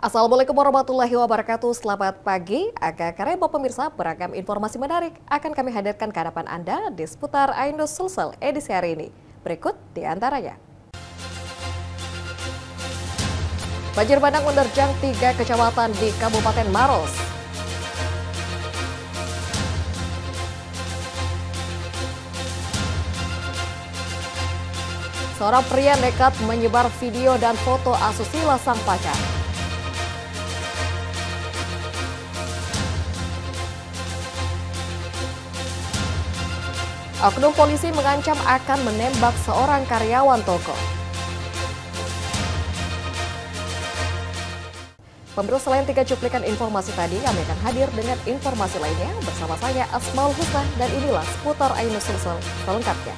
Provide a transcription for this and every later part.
Assalamualaikum warahmatullahi wabarakatuh. Selamat pagi. Kareba pemirsa, beragam informasi menarik akan kami hadirkan ke hadapan Anda di seputar Ainus Sulsel edisi hari ini. Berikut di antaranya. Banjir bandang menerjang 3 kecamatan di Kabupaten Maros. Seorang pria nekat menyebar video dan foto asusila sang pacar. Oknum polisi mengancam akan menembak seorang karyawan toko. Pemirsa, selain 3 cuplikan informasi tadi, kami akan hadir dengan informasi lainnya bersama saya Asmaul Husna, dan inilah seputar Ainus Sulsel selengkapnya.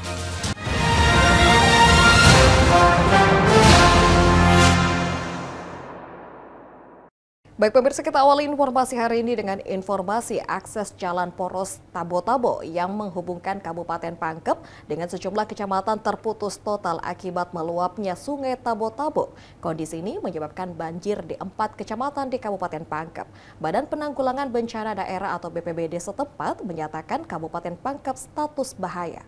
Baik pemirsa, kita awali informasi hari ini dengan informasi akses jalan poros Tabo-Tabo yang menghubungkan Kabupaten Pangkep dengan sejumlah kecamatan terputus total akibat meluapnya Sungai Tabo-Tabo. Kondisi ini menyebabkan banjir di 4 kecamatan di Kabupaten Pangkep. Badan Penanggulangan Bencana Daerah atau BPBD setempat menyatakan Kabupaten Pangkep status bahaya.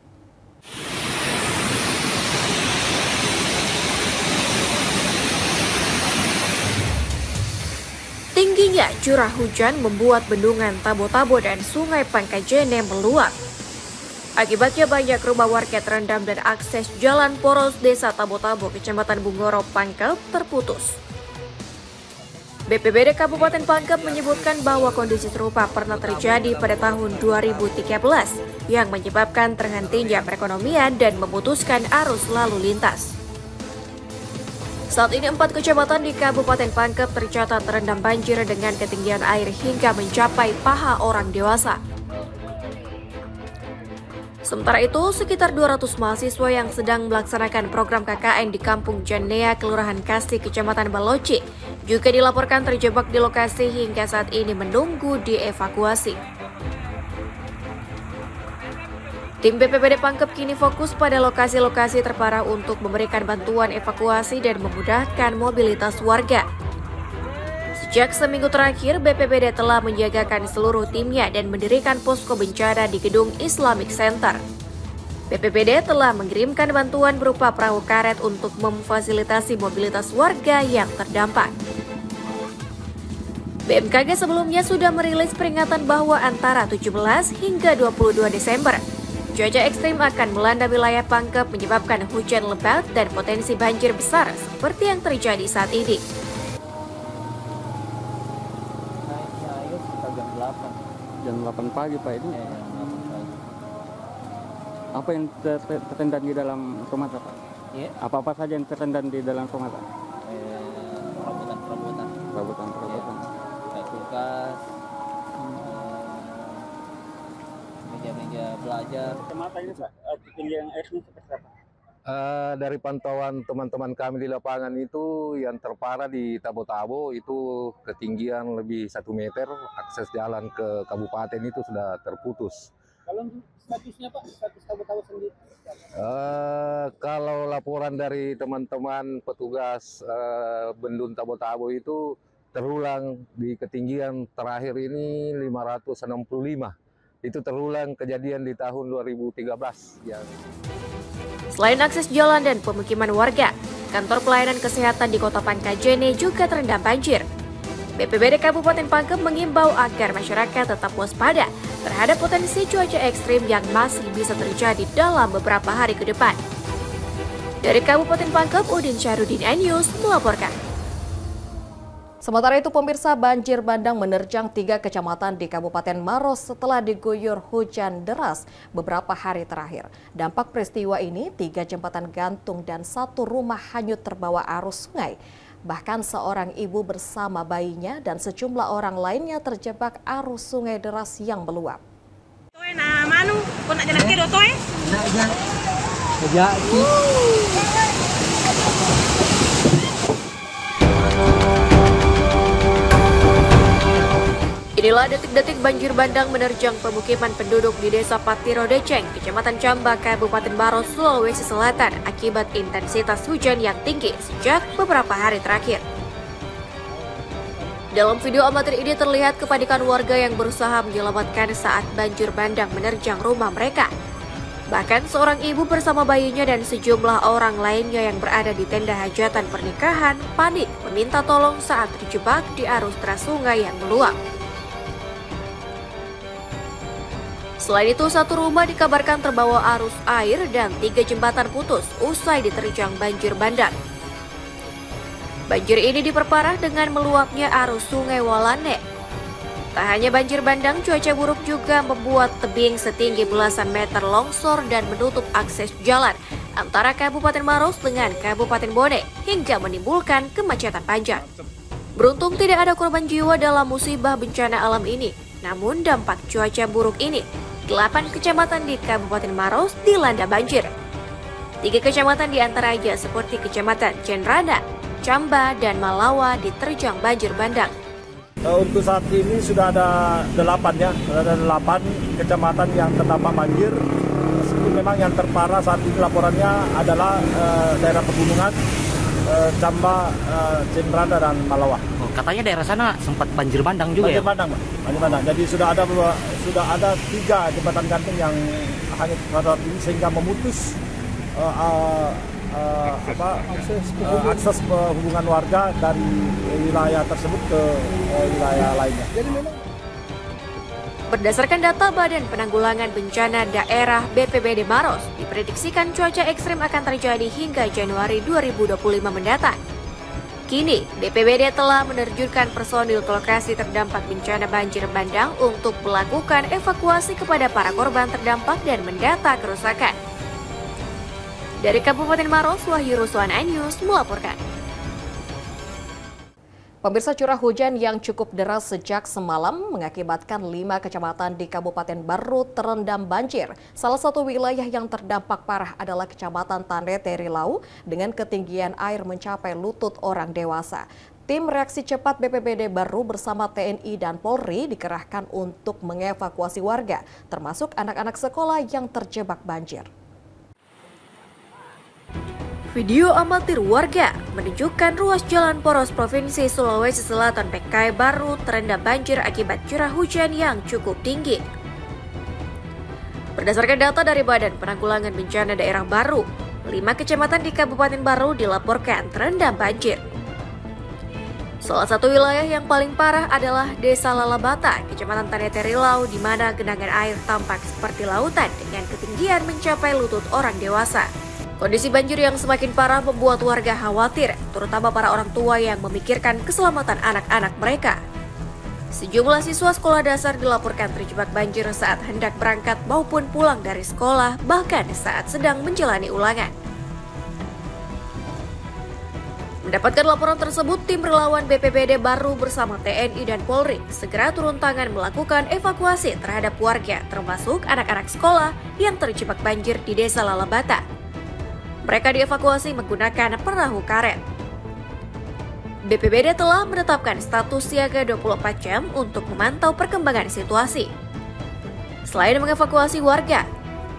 Tingginya curah hujan membuat bendungan Tabo-Tabo dan Sungai Pangkajene meluap. Akibatnya banyak rumah warga terendam dan akses jalan poros Desa Tabo-Tabo, Kecamatan Bunggoro, Pangkep terputus. BPBD Kabupaten Pangkep menyebutkan bahwa kondisi serupa pernah terjadi pada tahun 2013 yang menyebabkan terhentinya perekonomian dan memutuskan arus lalu lintas. Saat ini 4 kecamatan di Kabupaten Pangkep tercatat terendam banjir dengan ketinggian air hingga mencapai paha orang dewasa. Sementara itu, sekitar 200 mahasiswa yang sedang melaksanakan program KKN di Kampung Janea, Kelurahan Kasih, Kecamatan Baloci, juga dilaporkan terjebak di lokasi hingga saat ini menunggu dievakuasi. Tim BPBD Pangkep kini fokus pada lokasi-lokasi terparah untuk memberikan bantuan evakuasi dan memudahkan mobilitas warga. Sejak seminggu terakhir, BPBD telah menjagakan seluruh timnya dan mendirikan posko bencana di gedung Islamic Center. BPBD telah mengirimkan bantuan berupa perahu karet untuk memfasilitasi mobilitas warga yang terdampak. BMKG sebelumnya sudah merilis peringatan bahwa antara 17 hingga 22 Desember, cuaca ekstrim akan melanda wilayah Pangkep menyebabkan hujan lebat dan potensi banjir besar seperti yang terjadi saat ini. Naiknya air sekitar jam 8 pagi Pak ini. Jam 8 pagi. Apa yang terendam di dalam rumah Pak? Ya. Apa-apa saja yang terendam di dalam rumah Pak? Perabotan. Ya. Kayak kulkas. Meja belajar. Kecamatan ini Pak, ketinggian airnya seperti apa? Dari pantauan teman-teman kami di lapangan itu yang terparah di Tabo-Tabo itu ketinggian lebih 1 meter, akses jalan ke kabupaten itu sudah terputus. Kalau statusnya Pak, status Tabo-Tabo sendiri? Kalau laporan dari teman-teman petugas Bendun Tabo-Tabo itu terulang di ketinggian terakhir ini 565. Itu terulang kejadian di tahun 2013. Selain akses jalan dan pemukiman warga, kantor pelayanan kesehatan di Kota Pangkajene juga terendam banjir. BPBD Kabupaten Pangkep mengimbau agar masyarakat tetap waspada terhadap potensi cuaca ekstrim yang masih bisa terjadi dalam beberapa hari ke depan. Dari Kabupaten Pangkep, Udin Syarudin, News melaporkan. Sementara itu pemirsa, banjir bandang menerjang 3 kecamatan di Kabupaten Maros setelah diguyur hujan deras beberapa hari terakhir. Dampak peristiwa ini 3 jembatan gantung dan 1 rumah hanyut terbawa arus sungai. Bahkan seorang ibu bersama bayinya dan sejumlah orang lainnya terjebak arus sungai deras yang meluap. Inilah detik-detik banjir bandang menerjang pemukiman penduduk di Desa Patiro Deceng, Kecamatan Camba, Kabupaten Maros, Sulawesi Selatan akibat intensitas hujan yang tinggi sejak beberapa hari terakhir. Dalam video amatir ini terlihat kepanikan warga yang berusaha menyelamatkan saat banjir bandang menerjang rumah mereka. Bahkan seorang ibu bersama bayinya dan sejumlah orang lainnya yang berada di tenda hajatan pernikahan panik meminta tolong saat terjebak di arus deras sungai yang meluap. Selain itu, satu rumah dikabarkan terbawa arus air dan 3 jembatan putus usai diterjang banjir bandang. Banjir ini diperparah dengan meluapnya arus sungai Walane. Tak hanya banjir bandang, cuaca buruk juga membuat tebing setinggi belasan meter longsor dan menutup akses jalan antara Kabupaten Maros dengan Kabupaten Bone hingga menimbulkan kemacetan panjang. Beruntung tidak ada korban jiwa dalam musibah bencana alam ini. Namun dampak cuaca buruk ini, 8 kecamatan di Kabupaten Maros dilanda banjir. 3 kecamatan diantaranya seperti Kecamatan Cenrana, Camba, dan Malawa diterjang banjir bandang. Untuk saat ini sudah ada 8 ya, ada 8 kecamatan yang terdampak banjir. Meskipun memang yang terparah saat ini laporannya adalah daerah pegunungan, Camba, Cenrana, dan Malawa. Oh, katanya daerah sana sempat banjir bandang juga banjir ya? Bandang, banjir bandang. Jadi sudah ada 3 jembatan gantung yang hanya saat ini sehingga memutus akses hubungan warga dari wilayah tersebut ke wilayah lainnya. Berdasarkan data Badan Penanggulangan Bencana Daerah BPBD Maros, diprediksikan cuaca ekstrim akan terjadi hingga Januari 2025 mendatang. Kini, BPBD telah menerjunkan personil ke lokasi terdampak bencana banjir bandang untuk melakukan evakuasi kepada para korban terdampak dan mendata kerusakan. Dari Kabupaten Maros, Wahyu Ruswana News melaporkan. Pemirsa, curah hujan yang cukup deras sejak semalam mengakibatkan 5 kecamatan di Kabupaten Baru terendam banjir. Salah satu wilayah yang terdampak parah adalah Kecamatan Tandete Rilau dengan ketinggian air mencapai lutut orang dewasa. Tim reaksi cepat BPBD Baru bersama TNI dan Polri dikerahkan untuk mengevakuasi warga, termasuk anak-anak sekolah yang terjebak banjir. Video amatir warga menunjukkan ruas jalan poros Provinsi Sulawesi Selatan PKI Baru terendam banjir akibat curah hujan yang cukup tinggi. Berdasarkan data dari Badan Penanggulangan Bencana Daerah Baru, 5 kecamatan di Kabupaten Baru dilaporkan terendam banjir. Salah satu wilayah yang paling parah adalah Desa Lalabata, Kecamatan Tandete Rilau, di mana genangan air tampak seperti lautan dengan ketinggian mencapai lutut orang dewasa. Kondisi banjir yang semakin parah membuat warga khawatir, terutama para orang tua yang memikirkan keselamatan anak-anak mereka. Sejumlah siswa sekolah dasar dilaporkan terjebak banjir saat hendak berangkat maupun pulang dari sekolah, bahkan saat sedang menjalani ulangan. Mendapatkan laporan tersebut, tim relawan BPBD Baru bersama TNI dan Polri segera turun tangan melakukan evakuasi terhadap warga, termasuk anak-anak sekolah yang terjebak banjir di Desa Lalabata. Mereka dievakuasi menggunakan perahu karet. BPBD telah menetapkan status siaga 24 jam untuk memantau perkembangan situasi. Selain mengevakuasi warga,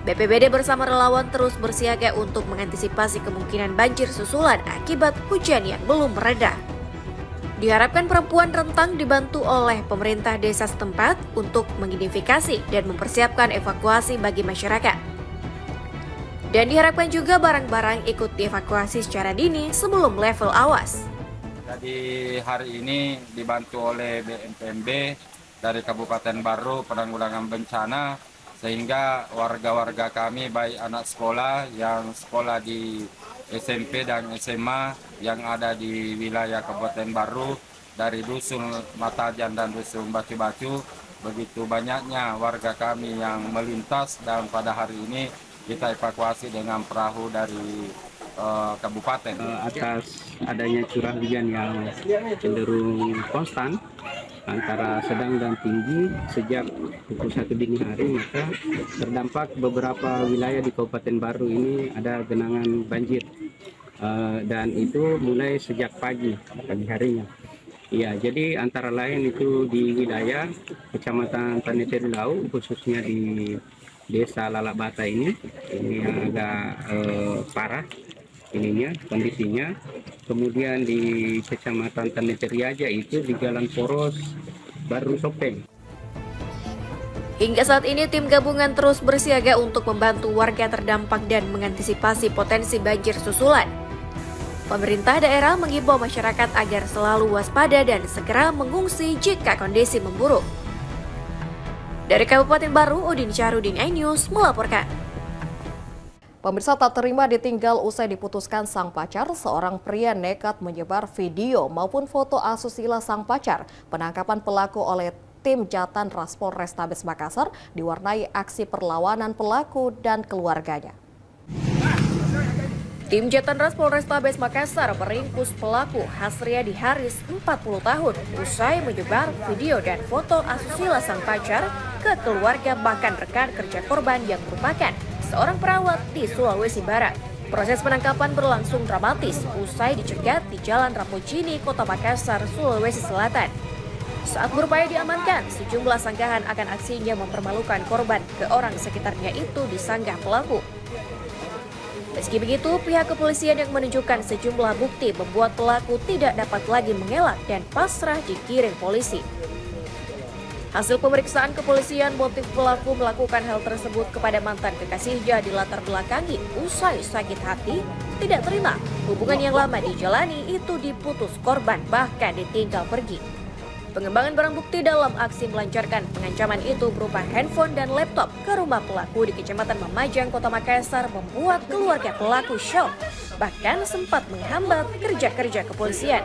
BPBD bersama relawan terus bersiaga untuk mengantisipasi kemungkinan banjir susulan akibat hujan yang belum mereda. Diharapkan perempuan rentang dibantu oleh pemerintah desa setempat untuk mengidentifikasi dan mempersiapkan evakuasi bagi masyarakat. Dan diharapkan juga barang-barang ikut dievakuasi secara dini sebelum level awas. Jadi hari ini dibantu oleh BNPB dari Kabupaten Baru Penanggulangan Bencana, sehingga warga-warga kami baik anak sekolah yang sekolah di SMP dan SMA yang ada di wilayah Kabupaten Baru, dari Dusun Matajan dan Dusun Batu-Batu, begitu banyaknya warga kami yang melintas, dan pada hari ini kita evakuasi dengan perahu dari kabupaten. Atas adanya curah hujan yang cenderung konstan antara sedang dan tinggi sejak pukul 1 dini hari, maka terdampak beberapa wilayah di Kabupaten Baru ini ada genangan banjir, dan itu mulai sejak pagi harinya. Ya, jadi antara lain itu di wilayah Kecamatan Tandete Rilau, khususnya di Desa Lalabata ini yang agak parah. kondisinya. Kemudian di Kecamatan Tanetiriaja itu di Jalan Poros Baru Sopeng. Hingga saat ini tim gabungan terus bersiaga untuk membantu warga terdampak dan mengantisipasi potensi banjir susulan. Pemerintah daerah mengimbau masyarakat agar selalu waspada dan segera mengungsi jika kondisi memburuk. Dari Kabupaten Baru, Udin Syarudin, iNews melaporkan. Pemirsa, tak terima ditinggal usai diputuskan sang pacar, seorang pria nekat menyebar video maupun foto asusila sang pacar. Penangkapan pelaku oleh tim Jatan Ras Polrestabes Makassar diwarnai aksi perlawanan pelaku dan keluarganya. Tim Jatan Ras Polrestabes Makassar meringkus pelaku Hasriadi Haris, 40 tahun, usai menyebar video dan foto asusila sang pacar ke keluarga bahkan rekan kerja korban yang merupakan seorang perawat di Sulawesi Barat. Proses penangkapan berlangsung dramatis usai dicegat di Jalan Rapocini, Kota Makassar, Sulawesi Selatan. Saat berupaya diamankan, sejumlah sanggahan akan aksinya mempermalukan korban ke orang sekitarnya itu disanggah pelaku. Meski begitu, pihak kepolisian yang menunjukkan sejumlah bukti membuat pelaku tidak dapat lagi mengelak dan pasrah digiring polisi. Hasil pemeriksaan kepolisian, motif pelaku melakukan hal tersebut kepada mantan kekasihnya dilatar belakangi usai sakit hati, tidak terima hubungan yang lama dijalani itu diputus korban bahkan ditinggal pergi. Pengembangan barang bukti dalam aksi melancarkan pengancaman itu berupa handphone dan laptop ke rumah pelaku di Kecamatan Mamajang, Kota Makassar membuat keluarga pelaku shock, bahkan sempat menghambat kerja-kerja kepolisian.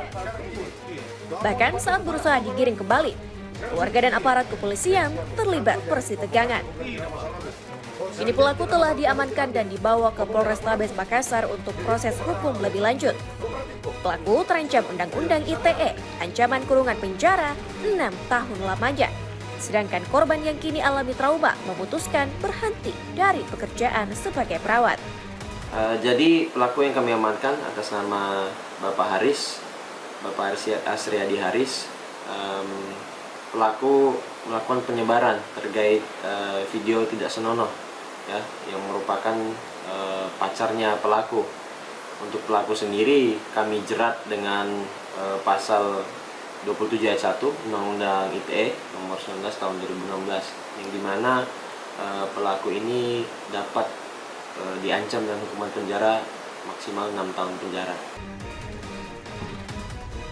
Bahkan saat berusaha digiring kembali, keluarga dan aparat kepolisian terlibat persitegangan. Kini pelaku telah diamankan dan dibawa ke Polrestabes Makassar untuk proses hukum lebih lanjut. Pelaku terancam Undang-Undang ITE, ancaman kurungan penjara 6 tahun lamanya. Sedangkan korban yang kini alami trauma memutuskan berhenti dari pekerjaan sebagai perawat. Jadi pelaku yang kami amankan atas nama Bapak Hasriadi Haris. Pelaku melakukan penyebaran terkait video tidak senonoh, ya, yang merupakan pacarnya pelaku. Untuk pelaku sendiri kami jerat dengan pasal 27 ayat 1 Undang-Undang ITE nomor 19 tahun 2016, yang dimana pelaku ini dapat diancam dengan hukuman penjara maksimal 6 tahun penjara.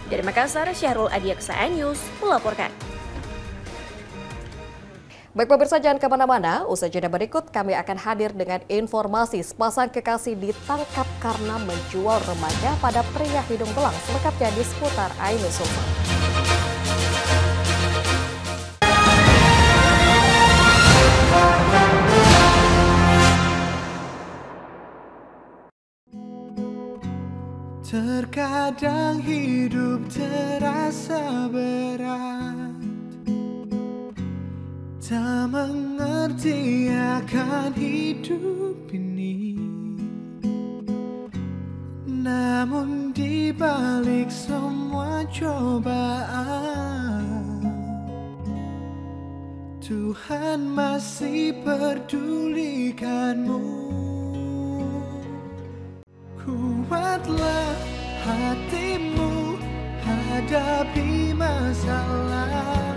Dari Makassar, Syahrul Adiaksa, iNews melaporkan. Baik pemirsa, jangan kemana-mana, usai jeda berikut kami akan hadir dengan informasi sepasang kekasih ditangkap karena menjual remaja pada pria hidung belang. Selengkapnya di seputar iNews. Terkadang hidup terasa berat, tak mengerti akan hidup ini. Namun di balik semua cobaan, Tuhan masih pedulikanmu. Kuatlah hatimu, hadapi masalah.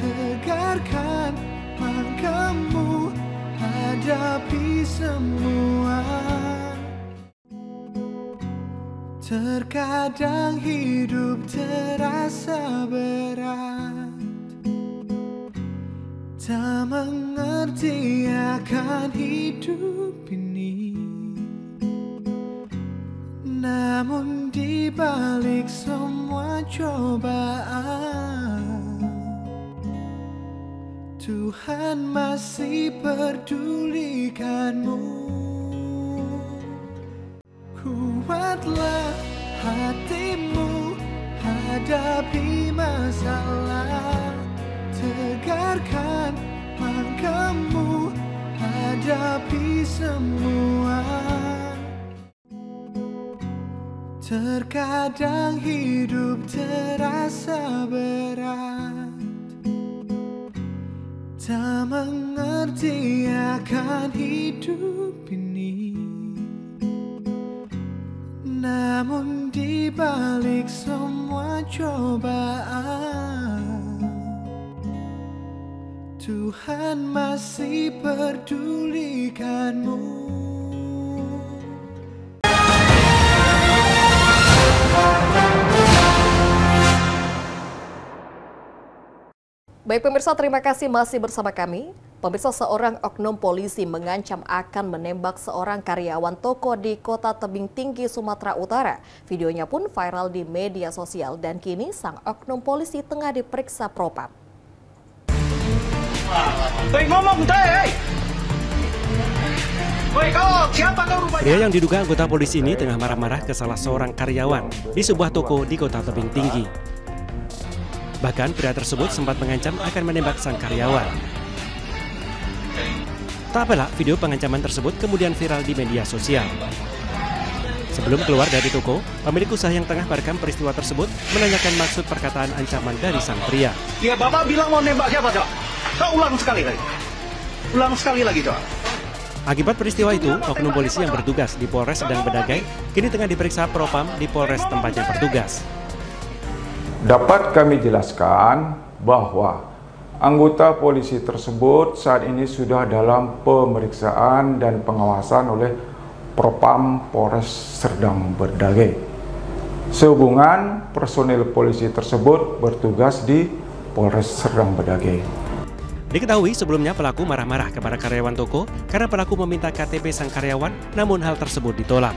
Tegarkan langkahmu, hadapi semua. Terkadang hidup terasa berat, tak mengerti akan hidup ini. Namun di balik semua cobaan, Tuhan masih pedulikanmu. Kuatlah hatimu, hadapi masalah. Tegarkan langkahmu, hadapi semua. Terkadang hidup terasa berat, tak mengerti akan hidup ini. Namun di balik semua cobaan, Tuhan masih pedulikanmu. Baik pemirsa, terima kasih masih bersama kami. Pemirsa, seorang oknum polisi mengancam akan menembak seorang karyawan toko di Kota Tebing Tinggi, Sumatera Utara. Videonya pun viral di media sosial dan kini sang oknum polisi tengah diperiksa Propam. Pria yang diduga anggota polisi ini tengah marah-marah ke salah seorang karyawan di sebuah toko di Kota Tebing Tinggi. Bahkan pria tersebut sempat mengancam akan menembak sang karyawan. Tak pelak, video pengancaman tersebut kemudian viral di media sosial. Sebelum keluar dari toko, pemilik usaha yang tengah merekam peristiwa tersebut menanyakan maksud perkataan ancaman dari sang pria. Ya, Bapak bilang mau nembak siapa, Cok? Kau ulang sekali lagi. Ulang sekali lagi, Cok. Akibat peristiwa itu, oknum polisi yang bertugas di Polres Sedang Bedagai kini tengah diperiksa Propam di Polres tempatnya bertugas. Dapat kami jelaskan bahwa anggota polisi tersebut saat ini sudah dalam pemeriksaan dan pengawasan oleh Propam Polres Serdang Bedagai. Sehubungan personil polisi tersebut bertugas di Polres Serdang Bedagai. Diketahui sebelumnya pelaku marah-marah kepada karyawan toko karena pelaku meminta KTP sang karyawan, namun hal tersebut ditolak.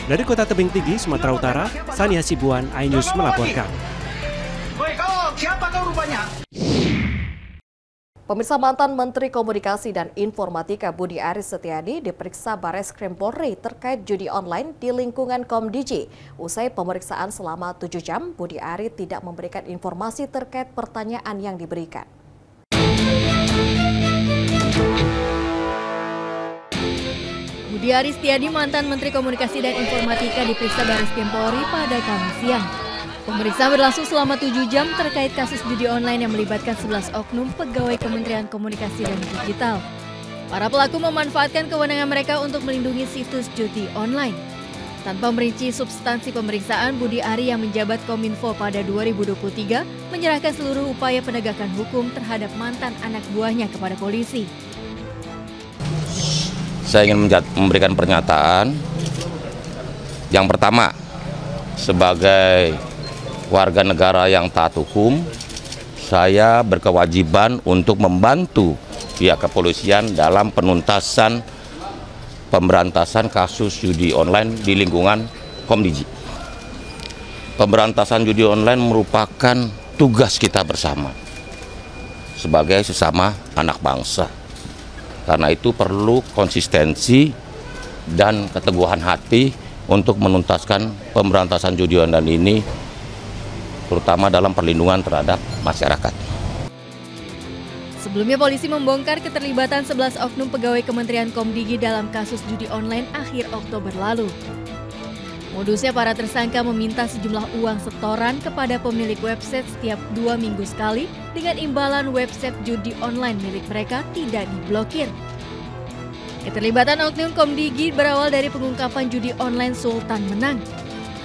Dari Kota Tebing Tinggi, Sumatera Utara, Sani Hasibuan, iNews melaporkan. Siapa kau rupanya? Pemirsa, mantan Menteri Komunikasi dan Informatika Budi Aris Setiadi diperiksa Bareskrim Polri terkait judi online di lingkungan Komdiji. Usai pemeriksaan selama 7 jam, Budi Aris tidak memberikan informasi terkait pertanyaan yang diberikan. Budi Aris Setiadi, mantan Menteri Komunikasi dan Informatika, diperiksa Bareskrim Polri pada Kamis siang. Pemeriksaan berlangsung selama 7 jam terkait kasus judi online yang melibatkan 11 oknum pegawai Kementerian Komunikasi dan Digital. Para pelaku memanfaatkan kewenangan mereka untuk melindungi situs judi online. Tanpa merinci substansi pemeriksaan, Budi Aris yang menjabat Kominfo pada 2023 menyerahkan seluruh upaya penegakan hukum terhadap mantan anak buahnya kepada polisi. Saya ingin memberikan pernyataan. Yang pertama, sebagai warga negara yang taat hukum, saya berkewajiban untuk membantu pihak kepolisian dalam penuntasan pemberantasan kasus judi online di lingkungan Komdiji. Pemberantasan judi online merupakan tugas kita bersama sebagai sesama anak bangsa. Karena itu perlu konsistensi dan keteguhan hati untuk menuntaskan pemberantasan judi online ini, terutama dalam perlindungan terhadap masyarakat. Sebelumnya polisi membongkar keterlibatan 11 oknum pegawai Kementerian Komdigi dalam kasus judi online akhir Oktober lalu. Modusnya, para tersangka meminta sejumlah uang setoran kepada pemilik website setiap 2 minggu sekali dengan imbalan website judi online milik mereka tidak diblokir. Keterlibatan oknum Komdigi berawal dari pengungkapan judi online Sultan Menang.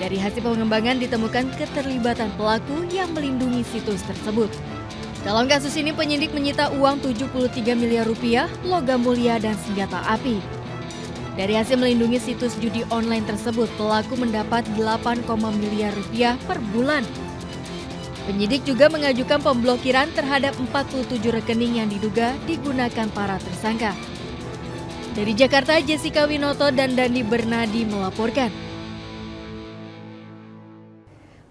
Dari hasil pengembangan ditemukan keterlibatan pelaku yang melindungi situs tersebut. Dalam kasus ini penyidik menyita uang 73 miliar rupiah, logam mulia dan senjata api. Dari hasil melindungi situs judi online tersebut, pelaku mendapat 8, miliar rupiah per bulan. Penyidik juga mengajukan pemblokiran terhadap 47 rekening yang diduga digunakan para tersangka. Dari Jakarta, Jessica Winoto dan Dandi Bernadi melaporkan.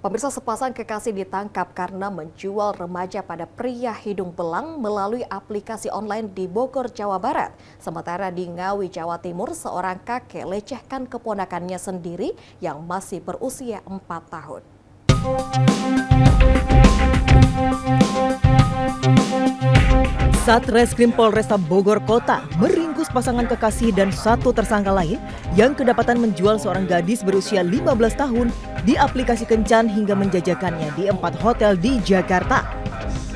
Pemirsa, sepasang kekasih ditangkap karena menjual remaja pada pria hidung belang melalui aplikasi online di Bogor, Jawa Barat. Sementara di Ngawi, Jawa Timur, seorang kakek lecehkan keponakannya sendiri yang masih berusia 4 tahun. Satreskrim Polresta Bogor Kota meringkus pasangan kekasih dan satu tersangka lain yang kedapatan menjual seorang gadis berusia 15 tahun di aplikasi kencan hingga menjajakannya di 4 hotel di Jakarta.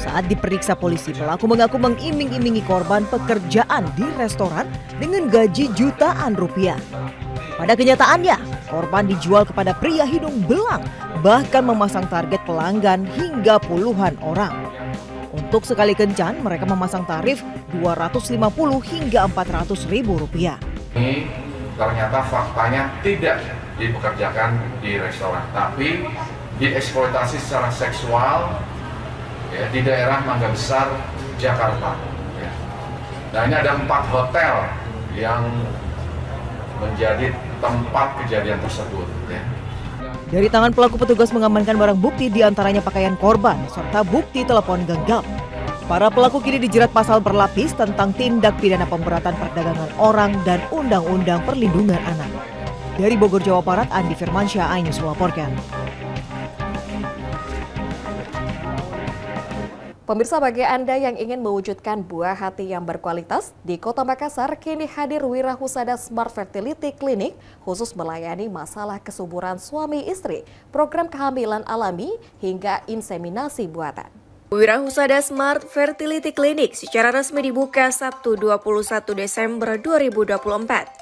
Saat diperiksa polisi, pelaku mengaku mengiming-imingi korban pekerjaan di restoran dengan gaji jutaan rupiah. Pada kenyataannya, Korban dijual kepada pria hidung belang, bahkan memasang target pelanggan hingga puluhan orang. Untuk sekali kencan, mereka memasang tarif Rp250 hingga Rp400.000. Ini ternyata faktanya tidak dipekerjakan di restoran, tapi dieksploitasi secara seksual ya, di daerah Mangga Besar, Jakarta. Ya. Nah, ini ada 4 hotel yang menjadi tempat kejadian tersebut. Ya. Dari tangan pelaku, petugas mengamankan barang bukti, diantaranya pakaian korban serta bukti telepon genggam. Para pelaku kini dijerat pasal berlapis tentang tindak pidana pemberatan perdagangan orang dan Undang-Undang Perlindungan Anak. Dari Bogor, Jawa Barat, Andi Firmansyah, iNews melaporkan. Pemirsa, bagi Anda yang ingin mewujudkan buah hati yang berkualitas, di Kota Makassar kini hadir Wirahusada Smart Fertility Clinic khusus melayani masalah kesuburan suami istri, program kehamilan alami hingga inseminasi buatan. Wirahusada Smart Fertility Clinic secara resmi dibuka Sabtu 21 Desember 2024.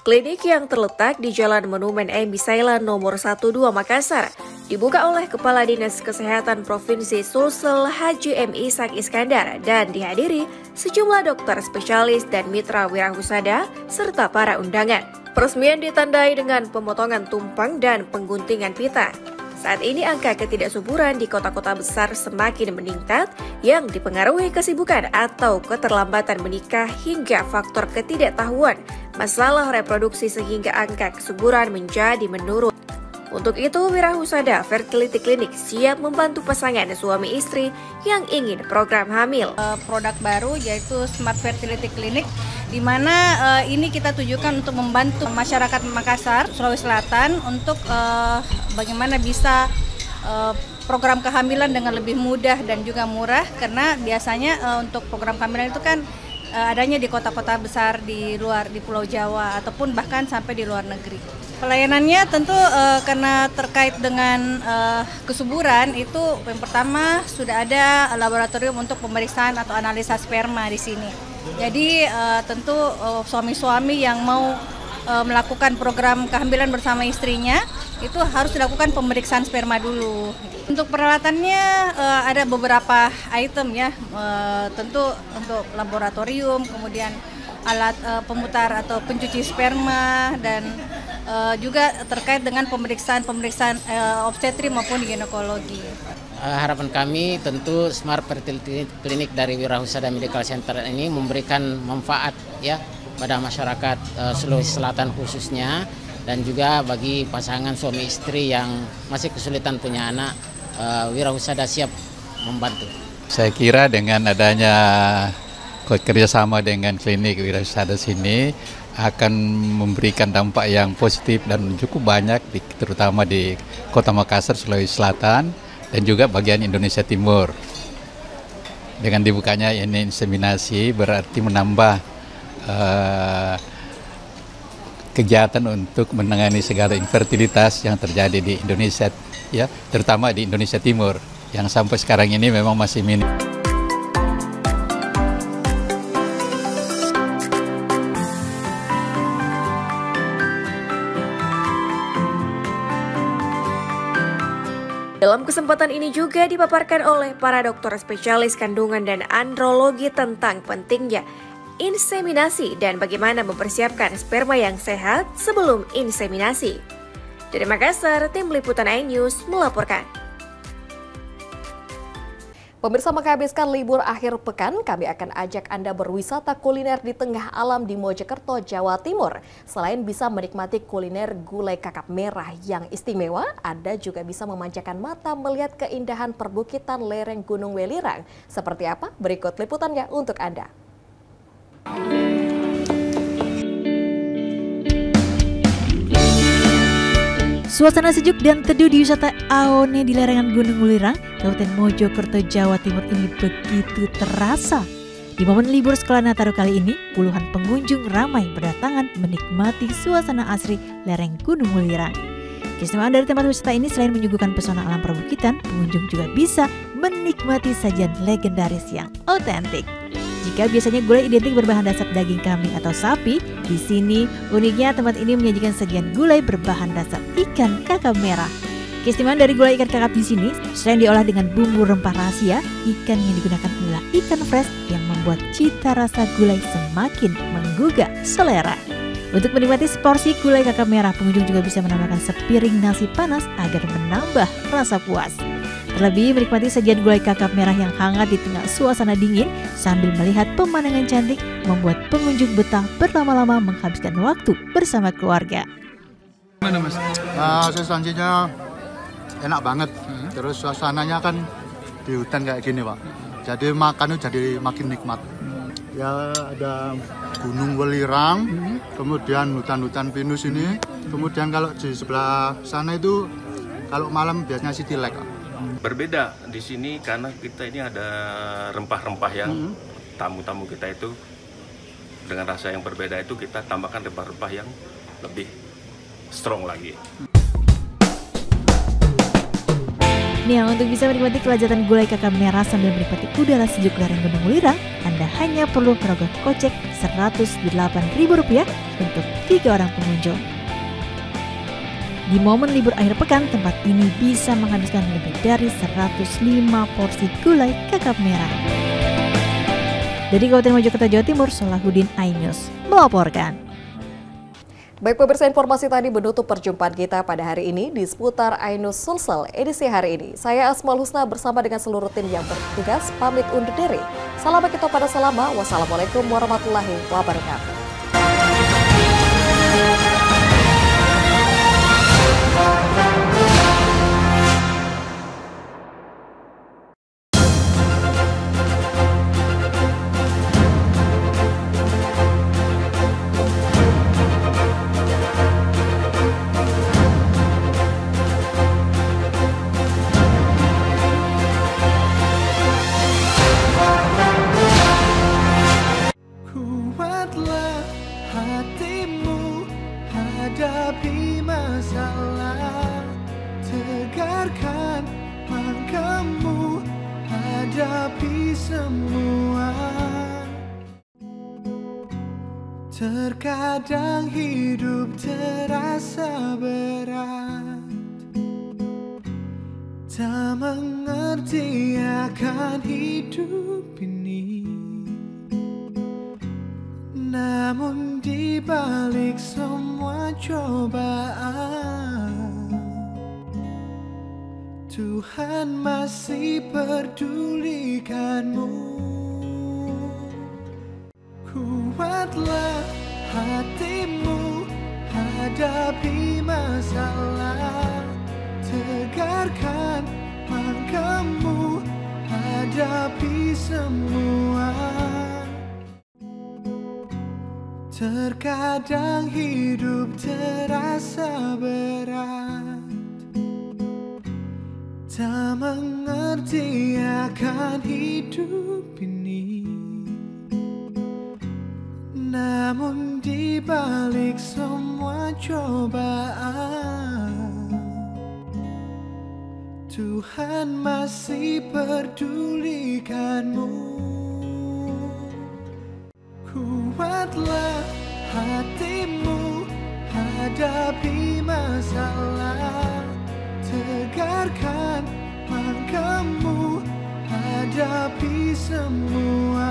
Klinik yang terletak di Jalan Monumen MB Saila nomor 12 Makassar dibuka oleh Kepala Dinas Kesehatan Provinsi Sulsel Haji M. Ishak Iskandar dan dihadiri sejumlah dokter spesialis dan mitra wirahusada serta para undangan. Peresmian ditandai dengan pemotongan tumpang dan pengguntingan pita. Saat ini angka ketidaksuburan di kota-kota besar semakin meningkat yang dipengaruhi kesibukan atau keterlambatan menikah hingga faktor ketidaktahuan masalah reproduksi sehingga angka kesuburan menjadi menurun. Untuk itu, Wirahusada Fertility Clinic siap membantu pasangan suami istri yang ingin program hamil. Produk baru yaitu Smart Fertility Clinic, di mana ini kita tujukan untuk membantu masyarakat Makassar, Sulawesi Selatan untuk bagaimana bisa program kehamilan dengan lebih mudah dan juga murah, karena biasanya untuk program kehamilan itu kan adanya di kota-kota besar di Pulau Jawa ataupun bahkan sampai di luar negeri. Pelayanannya tentu karena terkait dengan kesuburan itu, yang pertama sudah ada laboratorium untuk pemeriksaan atau analisa sperma di sini. Jadi tentu suami-suami yang mau melakukan program kehamilan bersama istrinya itu harus dilakukan pemeriksaan sperma dulu. Untuk peralatannya ada beberapa item ya, tentu untuk laboratorium, kemudian alat pemutar atau pencuci sperma, dan juga terkait dengan pemeriksaan obstetri maupun ginekologi. Harapan kami tentu Smart Fertility Clinic dari Wirahusada Medical Center ini memberikan manfaat ya pada masyarakat Sulawesi Selatan khususnya, dan juga bagi pasangan suami istri yang masih kesulitan punya anak, Wirahusada siap membantu. Saya kira dengan adanya kerjasama dengan klinik Wirahusada sini akan memberikan dampak yang positif dan cukup banyak, terutama di Kota Makassar, Sulawesi Selatan, dan juga bagian Indonesia Timur. Dengan dibukanya ini inseminasi berarti menambah kegiatan untuk menangani segala infertilitas yang terjadi di Indonesia, ya, terutama di Indonesia Timur yang sampai sekarang ini memang masih minim. Dalam kesempatan ini juga dipaparkan oleh para dokter spesialis kandungan dan andrologi tentang pentingnya inseminasi dan bagaimana mempersiapkan sperma yang sehat sebelum inseminasi. Dari Makassar, tim liputan iNews melaporkan. Pemirsa, menghabiskan libur akhir pekan, kami akan ajak Anda berwisata kuliner di tengah alam di Mojokerto, Jawa Timur. Selain bisa menikmati kuliner gulai kakap merah yang istimewa, Anda juga bisa memanjakan mata melihat keindahan perbukitan lereng Gunung Welirang. Seperti apa? Berikut liputannya untuk Anda. Suasana sejuk dan teduh di wisata Aone di lereng Gunung Welirang, Kabupaten Mojokerto, Jawa Timur ini begitu terasa. Di momen libur sekolah Nataru kali ini, puluhan pengunjung ramai berdatangan menikmati suasana asri lereng Gunung Welirang. Keistimewaan dari tempat wisata ini selain menyuguhkan pesona alam perbukitan, pengunjung juga bisa menikmati sajian legendaris yang otentik. Jika biasanya gulai identik berbahan dasar daging kambing atau sapi, di sini uniknya tempat ini menyajikan sajian gulai berbahan dasar ikan kakap merah. Keistimewaan dari gulai ikan kakap di sini, selain diolah dengan bumbu rempah rahasia, ikan yang digunakan adalah ikan fresh yang membuat cita rasa gulai semakin menggugah selera. Untuk menikmati seporsi gulai kakap merah, pengunjung juga bisa menambahkan sepiring nasi panas agar menambah rasa puas. Terlebih menikmati sajian gulai kakap merah yang hangat di tengah suasana dingin sambil melihat pemandangan cantik membuat pengunjung betah berlama-lama menghabiskan waktu bersama keluarga. Mana Mas? Substansinya enak banget. Terus suasananya kan di hutan kayak gini Pak. Jadi makannya jadi makin nikmat. Ya ada Gunung Welirang, kemudian hutan-hutan pinus ini. Kemudian kalau di sebelah sana itu kalau malam biasanya City Lake. Berbeda di sini karena kita ini ada rempah-rempah yang tamu-tamu kita itu dengan rasa yang berbeda itu kita tambahkan rempah-rempah yang lebih strong lagi. Nah, untuk bisa menikmati kelezatan gulai kakap merah sambil menikmati udara sejuk lereng Gunung Welirang, Anda hanya perlu merogoh kocek Rp108.000 untuk 3 orang pengunjung. Di momen libur akhir pekan, tempat ini bisa menghabiskan lebih dari 105 porsi gulai kakap merah. Dari Kabupaten Mojokerto, Jawa Timur, Salahuddin, iNews melaporkan. Baik pemirsa, informasi tadi menutup perjumpaan kita pada hari ini di seputar iNews Sulsel edisi hari ini. Saya Asmaul Husna bersama dengan seluruh tim yang bertugas pamit undur diri. Salam kita pada selama. Wassalamualaikum warahmatullahi wabarakatuh. Kuatlah hatimu hadapi masalah, tegarkan langkahmu hadapi semua. Terkadang hidup terasa berat, tak mengerti akan hidup ini. Namun di balik semua cobaan, Tuhan masih pedulikanmu. Kuatlah hatimu hadapi masalah, tegarkan langkahmu hadapi semua. Terkadang hidup terasa berat, tak mengerti akan hidup ini. Namun di balik semua cobaan, Tuhan masih pedulikanmu. Kuatlah hatimu hadapi masalah, tegarkan langkahmu hadapi semua.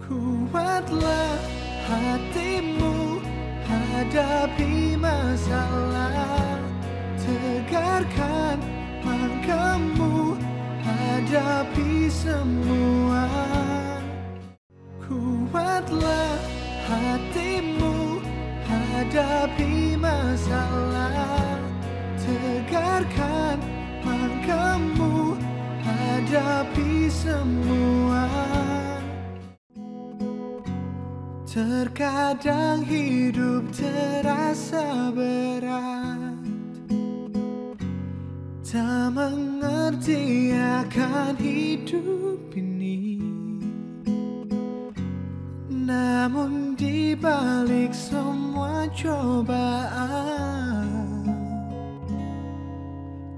Kuatlah hatimu hadapi masalah, tegarkan langkahmu hadapi semua. Kuatlah hatimu hadapi masalah, tegarkan langkahmu hadapi semua. Terkadang hidup terasa berat, tak mengerti akan hidup ini. Namun di balik semua cobaan,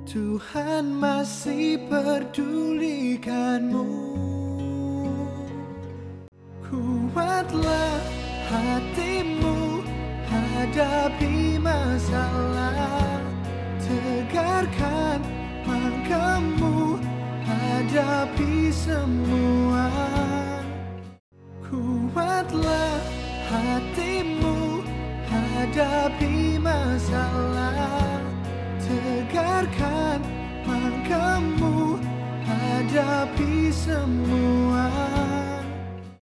Tuhan masih pedulikanmu. Kuatlah hatimu hadapi masalah, tegarkan langkahmu hadapi semua. Kuatlah hatimu hadapi masalah, tegarkan langkahmu hadapi semua.